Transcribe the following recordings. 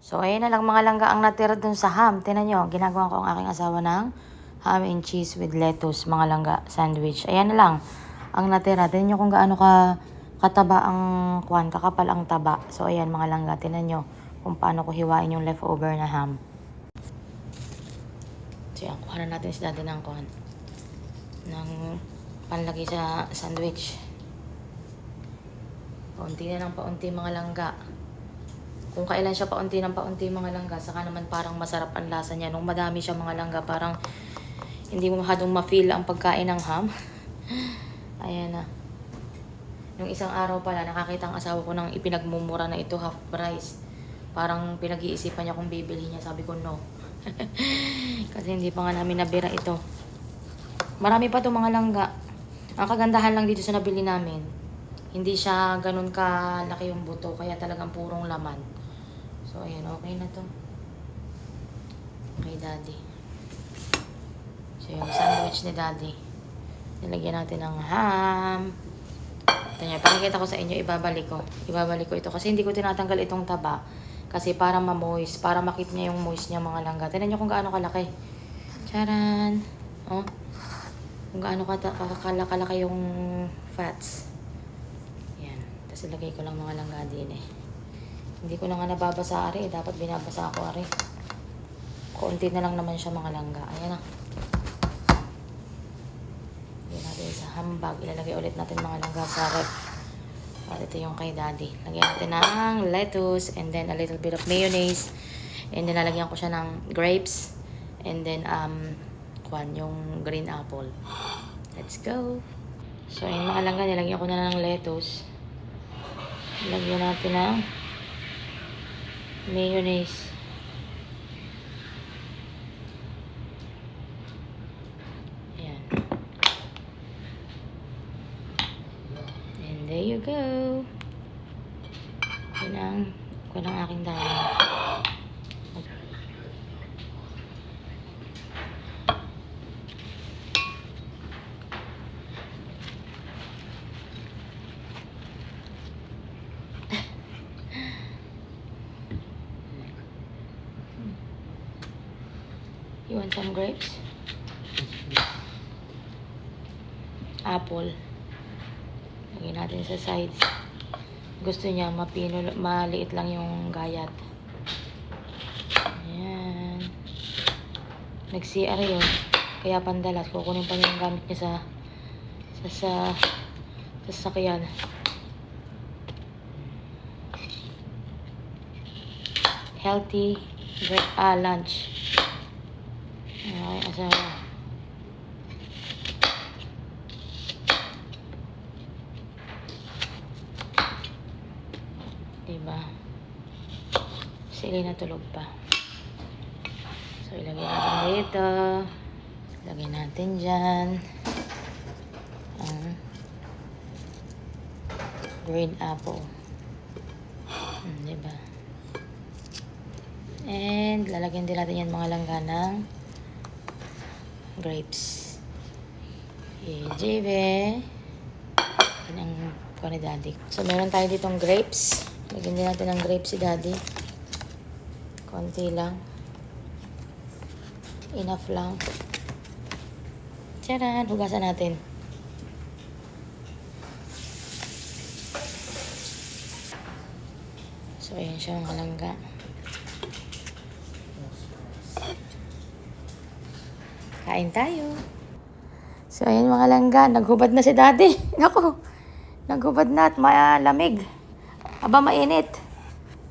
So, ayan na lang mga langga ang natira dun sa ham. Tingnan nyo, ginagawa ko ang aking asawa ng ham and cheese with lettuce, mga langga, sandwich. Ayan na lang ang natira. Tingnan nyo kung gaano kataba ang kakapal ang taba. So, ayan mga langga, tingnan nyo kung paano ko hiwain yung leftover na ham. So, yan, kuha na natin si daddy ng panlagay sa sandwich. Paunti na ng paunti mga langga. Kung kailan siya paunti ng paunti mga langga, saka naman parang masarap ang lasa niya. Nung madami siya mga langga, parang hindi mo masyadong ma-feel ang pagkain ng ham. Ayan na. Nung isang araw pala, nakakita ang asawa ko ng ipinagmumura na ito, half price. Parang pinag-iisipan niya kung bibili niya. Sabi ko, no. Kasi hindi pa nga namin nabira ito. Marami pa itong mga langga. Ang kagandahan lang dito sa nabili namin, hindi siya ganun kalaki yung buto, kaya talagang purong laman. So, ayan, okay na to. Okay, daddy. So, yung sandwich ni daddy. Nilagyan natin ng ham. Ito nyo, pakikita ko sa inyo, ibabalik ko. Ibabalik ko ito kasi hindi ko tinatanggal itong taba. Kasi para ma-moist, para makita niya yung moist niya mga langga. Tignan nyo kung gaano kalaki. Charan! Oh. Kung gaano kalaki yung fats. Yan. Tapos ilagay ko lang mga langga din eh. Hindi ko na nga nababasa ari. Dapat binabasa ako ari. Kaunti na lang naman siya mga langga. Ayan na. Lagyan natin sa hambag. Ilalagay ulit natin mga langga sa ref. At ito yung kay daddy. Lagyan natin ng lettuce and then a little bit of mayonnaise. And then lalagyan ko siya ng grapes. And then yung green apple. Let's go. So yung mga langga, nilagyan ko na ng lettuce. Lagyan natin ng mayonnaise. Ayan. And there you go. Yan ang aking dami. You want some grapes? Apple. Lagyan natin sa sides. Gusto niya maliit lang yung gayat. Ayan. Nag-CR yun. Kaya pandalas. Kukunin pa niya yung gamit niya sa sasakyan. Healthy lunch. Okay, asawa. Diba? Sila natulog pa. So, ilagay natin dito. Ilagay natin dyan. Green apple. Diba? And, lalagyan din natin yan mga langga ng grapes. JB. Yan ang kuha ni daddy. So, meron tayo ditong grapes. Lagyan din natin ng grapes si daddy. Konti lang. Enough lang. Tcharan! Hugasan natin. So, ayan siya mga langga. Kain tayo. So, ayan mga langga. Naghubad na si daddy. Naku. Naghubad na at malamig. Aba, mainit.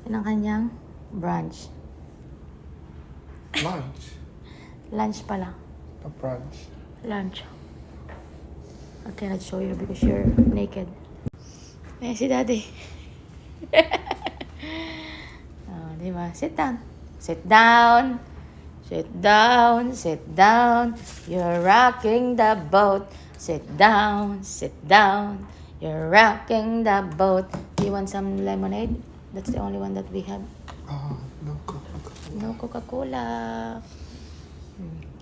Yan ang kanyang brunch. Lunch? Lunch pala. A brunch? Lunch. I cannot show you because you're naked. Ayan si daddy. Oh, diba? Sit down. Sit down. Sit down. Sit down. You're rocking the boat. Sit down. Sit down. You're rocking the boat. Do you want some lemonade? That's the only one that we have. No Coca-Cola. No Coca-Cola.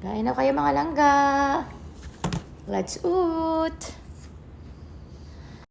Kain na kayo mga langga. Let's eat.